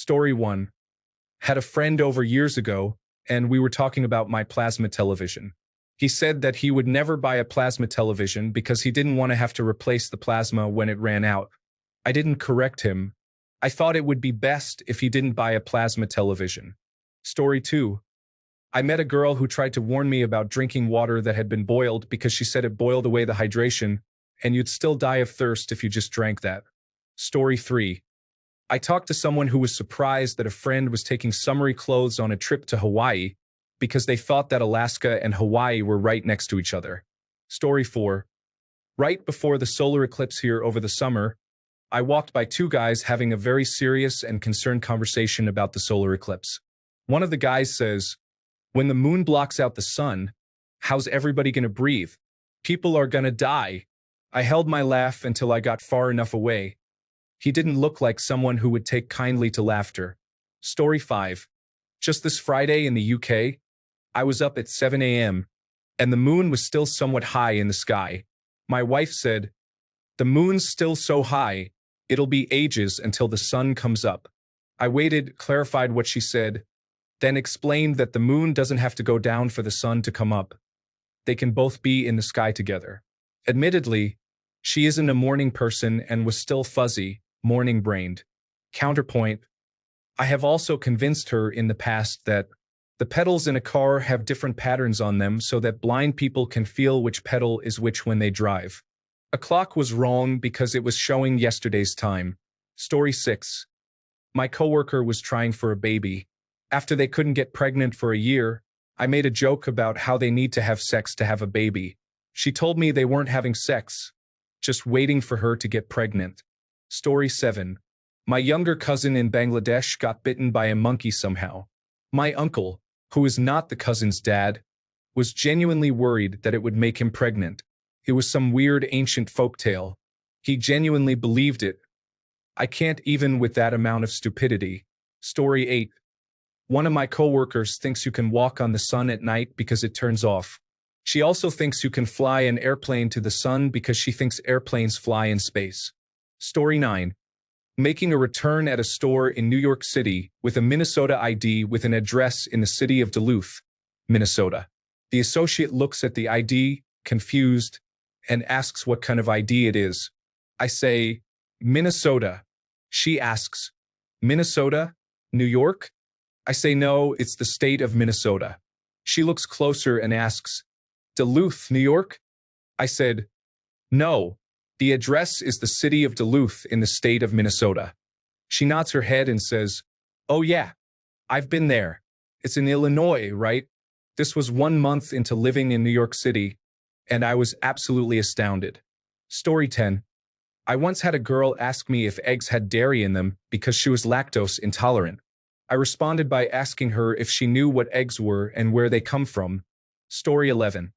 Story 1. Had a friend over years ago, and we were talking about my plasma television. He said that he would never buy a plasma television because he didn't want to have to replace the plasma when it ran out. I didn't correct him. I thought it would be best if he didn't buy a plasma television. Story 2. I met a girl who tried to warn me about drinking water that had been boiled because she said it boiled away the hydration, and you'd still die of thirst if you just drank that. Story 3. I talked to someone who was surprised that a friend was taking summery clothes on a trip to Hawaii because they thought that Alaska and Hawaii were right next to each other. Story 4. Right before the solar eclipse here over the summer, I walked by two guys having a very serious and concerned conversation about the solar eclipse. One of the guys says, "When the moon blocks out the sun, how's everybody gonna breathe? People are gonna die." I held my laugh until I got far enough away. He didn't look like someone who would take kindly to laughter. Story 5. Just this Friday in the UK, I was up at 7 a.m., and the moon was still somewhat high in the sky. My wife said, "The moon's still so high, it'll be ages until the sun comes up." I waited, clarified what she said, then explained that the moon doesn't have to go down for the sun to come up. They can both be in the sky together. Admittedly, she isn't a morning person and was still fuzzy, morning-brained. Counterpoint, I have also convinced her in the past that the pedals in a car have different patterns on them so that blind people can feel which pedal is which when they drive. A clock was wrong because it was showing yesterday's time. Story 6. My coworker was trying for a baby. After they couldn't get pregnant for a year, I made a joke about how they need to have sex to have a baby. She told me they weren't having sex, just waiting for her to get pregnant. Story 7. My younger cousin in Bangladesh got bitten by a monkey somehow. My uncle, who is not the cousin's dad, was genuinely worried that it would make him pregnant. It was some weird ancient folktale. He genuinely believed it. I can't even with that amount of stupidity. Story 8. One of my coworkers thinks you can walk on the sun at night because it turns off. She also thinks you can fly an airplane to the sun because she thinks airplanes fly in space. Story 9. Making a return at a store in New York City with a Minnesota ID with an address in the city of Duluth, Minnesota. The associate looks at the ID, confused, and asks what kind of ID it is. I say, "Minnesota." She asks, "Minnesota? New York?" I say, "No, it's the state of Minnesota." She looks closer and asks, "Duluth, New York?" I said, "No, the address is the city of Duluth in the state of Minnesota." She nods her head and says, "Oh yeah, I've been there. It's in Illinois, right?" This was 1 month into living in New York City, and I was absolutely astounded. Story 10. I once had a girl ask me if eggs had dairy in them because she was lactose intolerant. I responded by asking her if she knew what eggs were and where they come from. Story 11.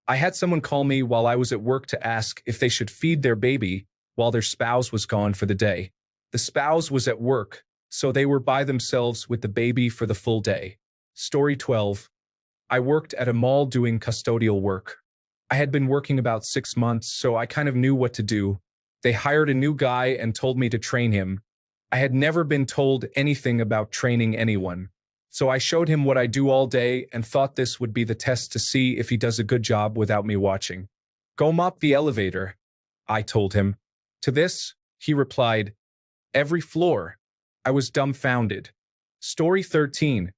I had someone call me while I was at work to ask if they should feed their baby while their spouse was gone for the day. The spouse was at work, so they were by themselves with the baby for the full day. Story 12. I worked at a mall doing custodial work. I had been working about 6 months, so I kind of knew what to do. They hired a new guy and told me to train him. I had never been told anything about training anyone. So I showed him what I do all day and thought this would be the test to see if he does a good job without me watching. "Go mop the elevator," I told him. To this, he replied, "Every floor." I was dumbfounded. Story 13.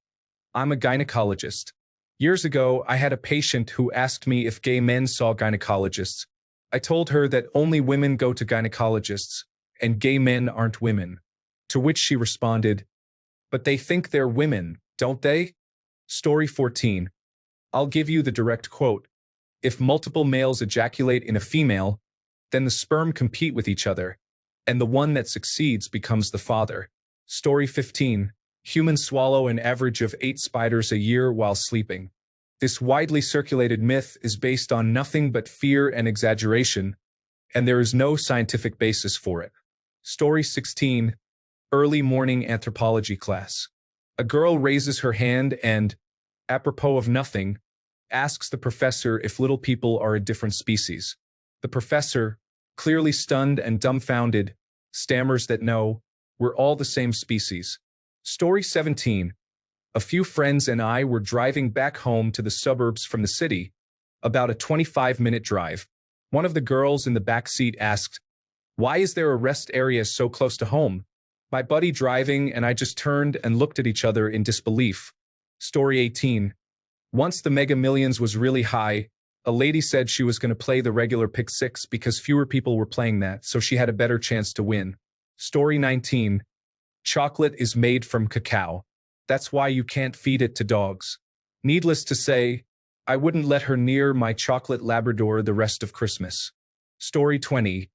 I'm a gynecologist. Years ago, I had a patient who asked me if gay men saw gynecologists. I told her that only women go to gynecologists, and gay men aren't women. To which she responded, "But they think they're women, don't they?" Story 14. I'll give you the direct quote. If multiple males ejaculate in a female, then the sperm compete with each other, and the one that succeeds becomes the father. Story 15. Humans swallow an average of 8 spiders a year while sleeping. This widely circulated myth is based on nothing but fear and exaggeration, and there is no scientific basis for it. Story 16. Early morning anthropology class. A girl raises her hand and, apropos of nothing, asks the professor if little people are a different species. The professor, clearly stunned and dumbfounded, stammers that no, we're all the same species. Story 17. A few friends and I were driving back home to the suburbs from the city, about a 25-minute drive. One of the girls in the back seat asked, "Why is there a rest area so close to home?" My buddy driving and I just turned and looked at each other in disbelief. Story 18. Once the Mega Millions was really high, a lady said she was going to play the regular pick six because fewer people were playing that, so she had a better chance to win. Story 19. Chocolate is made from cacao. That's why you can't feed it to dogs. Needless to say, I wouldn't let her near my chocolate Labrador the rest of Christmas. Story 20.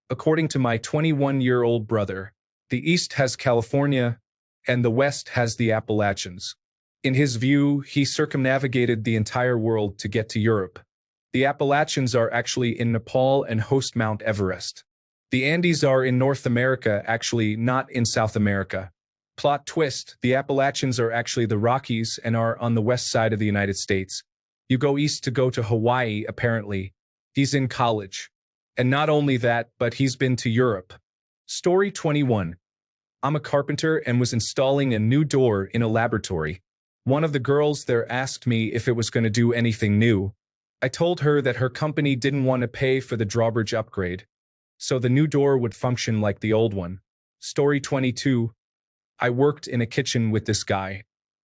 According to my 21-year-old brother, the East has California, and the West has the Appalachians. In his view, he circumnavigated the entire world to get to Europe. The Appalachians are actually in Nepal and host Mount Everest. The Andes are in North America, actually not in South America. Plot twist, the Appalachians are actually the Rockies and are on the west side of the United States. You go east to go to Hawaii, apparently. He's in college. And not only that, but he's been to Europe. Story 21. I'm a carpenter and was installing a new door in a laboratory. One of the girls there asked me if it was going to do anything new. I told her that her company didn't want to pay for the drawbridge upgrade, so the new door would function like the old one. Story 22. I worked in a kitchen with this guy.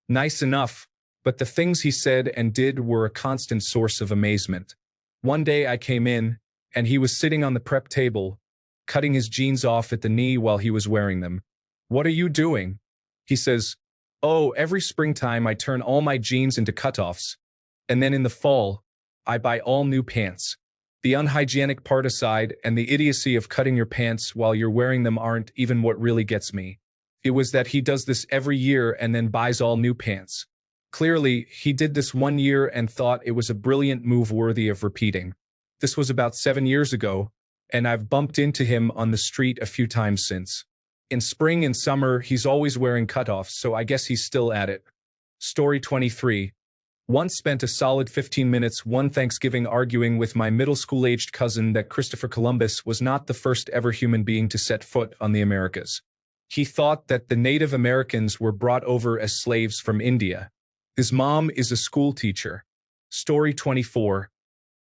Nice enough, but the things he said and did were a constant source of amazement. One day I came in, and he was sitting on the prep table, cutting his jeans off at the knee while he was wearing them. "What are you doing?" He says, "Oh, every springtime I turn all my jeans into cutoffs, and then in the fall, I buy all new pants." The unhygienic part aside, and the idiocy of cutting your pants while you're wearing them aren't even what really gets me. It was that he does this every year and then buys all new pants. Clearly, he did this one year and thought it was a brilliant move worthy of repeating. This was about 7 years ago, and I've bumped into him on the street a few times since. In spring and summer, he's always wearing cutoffs, so I guess he's still at it. Story 23. Once spent a solid 15 minutes one Thanksgiving arguing with my middle school-aged cousin that Christopher Columbus was not the first ever human being to set foot on the Americas. He thought that the Native Americans were brought over as slaves from India. His mom is a school teacher. Story 24.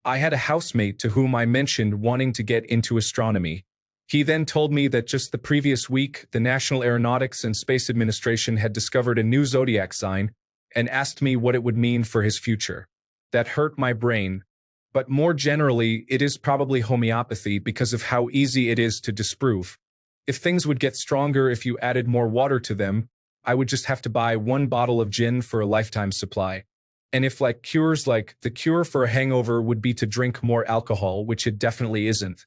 I had a housemate to whom I mentioned wanting to get into astronomy. He then told me that just the previous week, the National Aeronautics and Space Administration had discovered a new zodiac sign and asked me what it would mean for his future. That hurt my brain. But more generally, it is probably homeopathy because of how easy it is to disprove. If things would get stronger if you added more water to them, I would just have to buy 1 bottle of gin for a lifetime supply. And if the cure for a hangover would be to drink more alcohol, which it definitely isn't.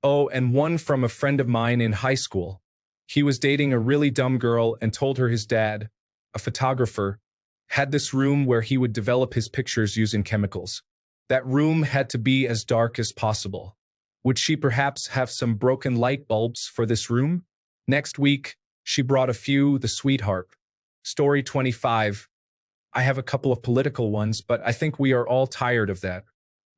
Oh, and one from a friend of mine in high school. He was dating a really dumb girl and told her his dad, a photographer, had this room where he would develop his pictures using chemicals. That room had to be as dark as possible. Would she perhaps have some broken light bulbs for this room? Next week, she brought a few, the sweetheart. Story 25. I have a couple of political ones, but I think we are all tired of that.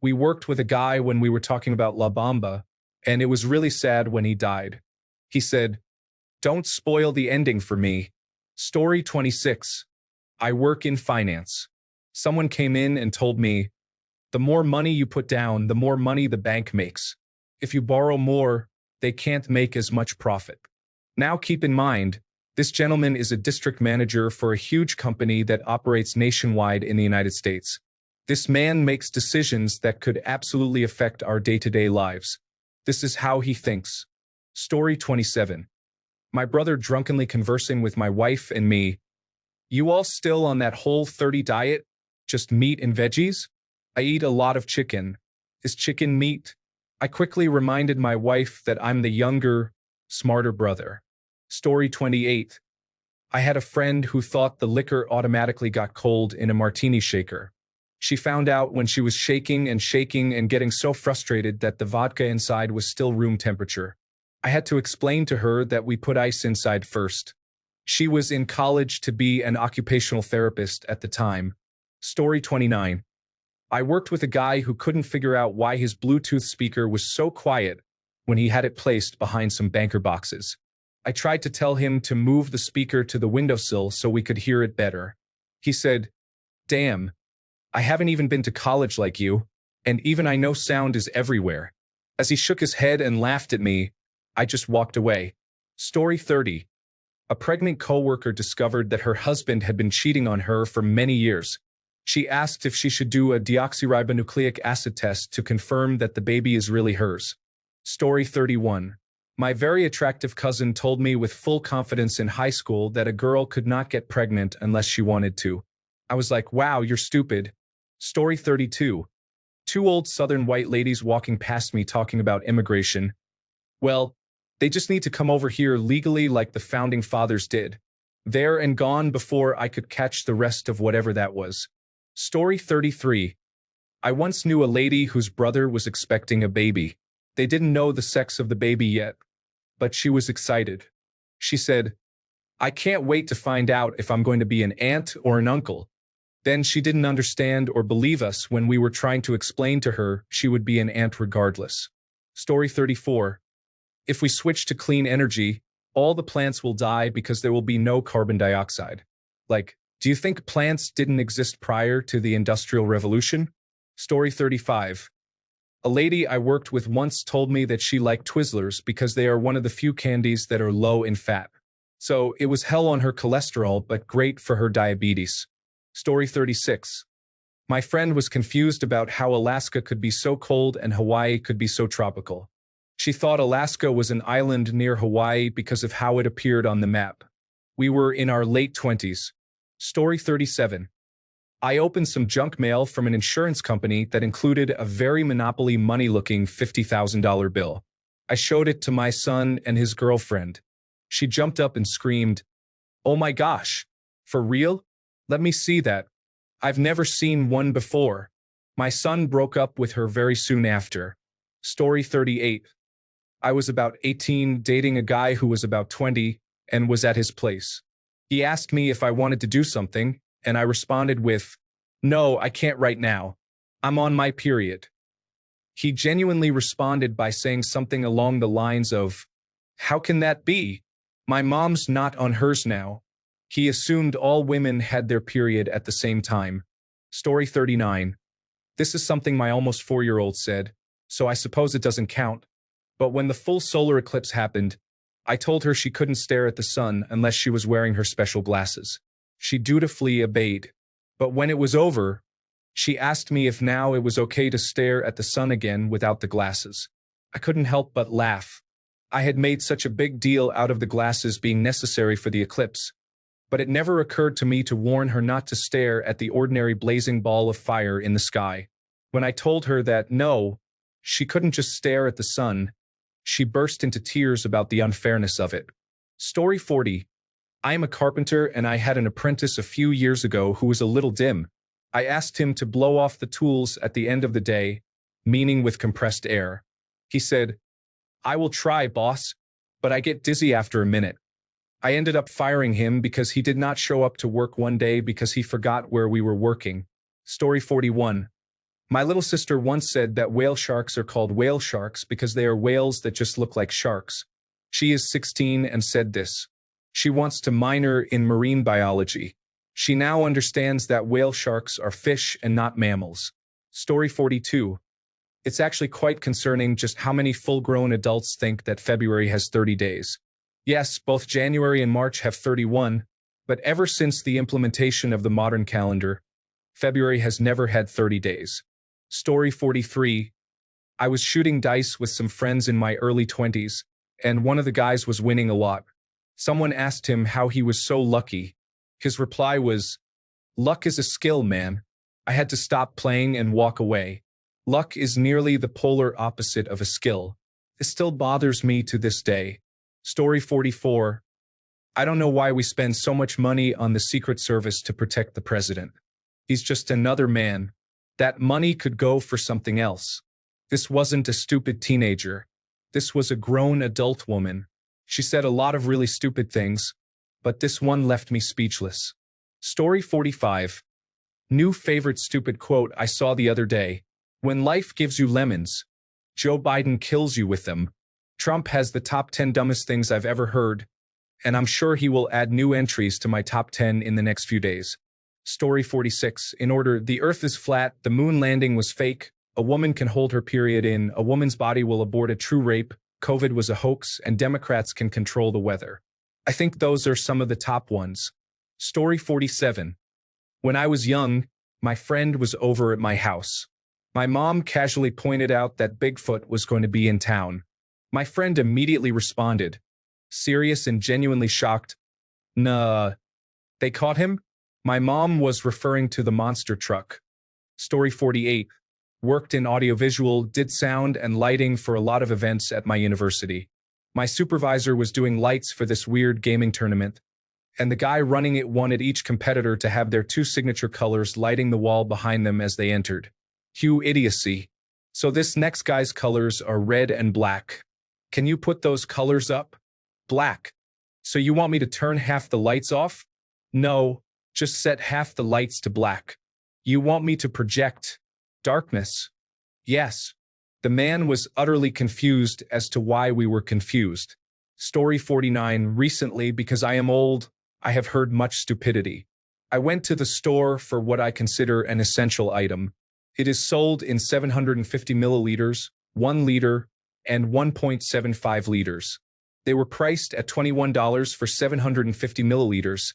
We worked with a guy when we were talking about La Bamba, and it was really sad when he died. He said, "Don't spoil the ending for me." Story 26. I work in finance. Someone came in and told me, the more money you put down, the more money the bank makes. If you borrow more, they can't make as much profit. Now keep in mind, this gentleman is a district manager for a huge company that operates nationwide in the United States. This man makes decisions that could absolutely affect our day-to-day lives. This is how he thinks. Story 27. My brother drunkenly conversing with my wife and me. You all still on that Whole30 diet? Just meat and veggies? I eat a lot of chicken. Is chicken meat? I quickly reminded my wife that I'm the younger, smarter brother. Story 28. I had a friend who thought the liquor automatically got cold in a martini shaker. She found out when she was shaking and getting so frustrated that the vodka inside was still room temperature. I had to explain to her that we put ice inside first. She was in college to be an occupational therapist at the time. Story 29. I worked with a guy who couldn't figure out why his Bluetooth speaker was so quiet when he had it placed behind some banker boxes. I tried to tell him to move the speaker to the windowsill so we could hear it better. He said, "Damn, I haven't even been to college like you, and even I know sound is everywhere." As he shook his head and laughed at me, I just walked away. Story 30. A pregnant coworker discovered that her husband had been cheating on her for many years. She asked if she should do a deoxyribonucleic acid test to confirm that the baby is really hers. Story 31. My very attractive cousin told me with full confidence in high school that a girl could not get pregnant unless she wanted to. I was like, wow, you're stupid. Story 32. Two old southern white ladies walking past me talking about immigration. Well, they just need to come over here legally like the founding fathers did. There and gone before I could catch the rest of whatever that was. Story 33. I once knew a lady whose brother was expecting a baby. They didn't know the sex of the baby yet, but she was excited. She said, "I can't wait to find out if I'm going to be an aunt or an uncle." Then she didn't understand or believe us when we were trying to explain to her she would be an aunt regardless. Story 34. If we switch to clean energy, all the plants will die because there will be no carbon dioxide. Like, do you think plants didn't exist prior to the Industrial Revolution? Story 35. A lady I worked with once told me that she liked Twizzlers because they are one of the few candies that are low in fat. So it was hell on her cholesterol, but great for her diabetes. Story 36. My friend was confused about how Alaska could be so cold and Hawaii could be so tropical. She thought Alaska was an island near Hawaii because of how it appeared on the map. We were in our late 20s. Story 37. I opened some junk mail from an insurance company that included a very Monopoly money-looking $50,000 bill. I showed it to my son and his girlfriend. She jumped up and screamed, "Oh my gosh, for real? Let me see that. I've never seen one before." My son broke up with her very soon after. Story 38. I was about 18, dating a guy who was about 20, and was at his place. He asked me if I wanted to do something, and I responded with, "No, I can't right now. I'm on my period." He genuinely responded by saying something along the lines of, "How can that be? My mom's not on hers now." He assumed all women had their period at the same time. Story 39. This is something my almost 4-year-old said, so I suppose it doesn't count. But when the full solar eclipse happened, I told her she couldn't stare at the sun unless she was wearing her special glasses. She dutifully obeyed. But when it was over, she asked me if now it was okay to stare at the sun again without the glasses. I couldn't help but laugh. I had made such a big deal out of the glasses being necessary for the eclipse, but it never occurred to me to warn her not to stare at the ordinary blazing ball of fire in the sky. When I told her that no, she couldn't just stare at the sun, she burst into tears about the unfairness of it. Story 40. I am a carpenter and I had an apprentice a few years ago who was a little dim. I asked him to blow off the tools at the end of the day, meaning with compressed air. He said, "I will try, boss, but I get dizzy after a minute." I ended up firing him because he did not show up to work one day because he forgot where we were working. Story 41. My little sister once said that whale sharks are called whale sharks because they are whales that just look like sharks. She is 16 and said this. She wants to minor in marine biology. She now understands that whale sharks are fish and not mammals. Story 42. It's actually quite concerning just how many full-grown adults think that February has 30 days. Yes, both January and March have 31, but ever since the implementation of the modern calendar, February has never had 30 days. Story 43. I was shooting dice with some friends in my early 20s, and one of the guys was winning a lot. Someone asked him how he was so lucky. His reply was, "Luck is a skill, man." I had to stop playing and walk away. Luck is nearly the polar opposite of a skill. It still bothers me to this day. Story 44. I don't know why we spend so much money on the Secret Service to protect the president. He's just another man. That money could go for something else. This wasn't a stupid teenager. This was a grown adult woman. She said a lot of really stupid things, but this one left me speechless. Story 45. New favorite stupid quote I saw the other day. When life gives you lemons, Joe Biden kills you with them. Trump has the top 10 dumbest things I've ever heard, and I'm sure he will add new entries to my top 10 in the next few days. Story 46. In order, the Earth is flat, the moon landing was fake, a woman can hold her period in, a woman's body will abort a true rape, COVID was a hoax, and Democrats can control the weather. I think those are some of the top ones. Story 47. When I was young, my friend was over at my house. My mom casually pointed out that Bigfoot was going to be in town. My friend immediately responded, serious and genuinely shocked, "Nah, they caught him?" My mom was referring to the monster truck. Story 48. Worked in audiovisual, did sound and lighting for a lot of events at my university. My supervisor was doing lights for this weird gaming tournament, and the guy running it wanted each competitor to have their two signature colors lighting the wall behind them as they entered. Cue idiocy. So this next guy's colors are red and black. Can you put those colors up? Black. So you want me to turn half the lights off? No, just set half the lights to black. You want me to project darkness? Yes. The man was utterly confused as to why we were confused. Story 49. Recently, because I am old, I have heard much stupidity. I went to the store for what I consider an essential item. It is sold in 750 milliliters, 1 liter, and 1.75 liters. They were priced at $21 for 750 milliliters,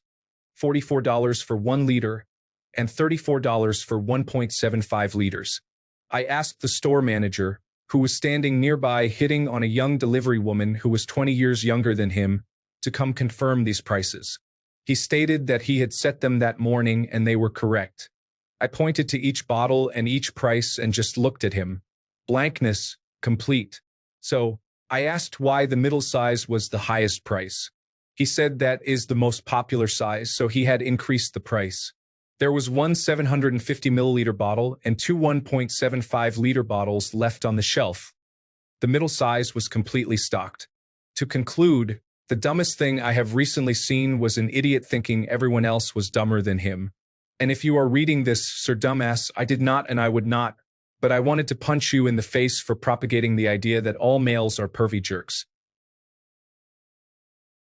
$44 for 1 liter, and $34 for 1.75 liters. I asked the store manager, who was standing nearby hitting on a young delivery woman who was 20 years younger than him, to come confirm these prices. He stated that he had set them that morning and they were correct. I pointed to each bottle and each price and just looked at him. Blankness, complete. So, I asked why the middle size was the highest price. He said that is the most popular size, so he had increased the price. There was one 750 milliliter bottle and two 1.75 liter bottles left on the shelf. The middle size was completely stocked. To conclude, the dumbest thing I have recently seen was an idiot thinking everyone else was dumber than him. And if you are reading this, Sir Dumbass, I did not and I would not, but I wanted to punch you in the face for propagating the idea that all males are pervy jerks.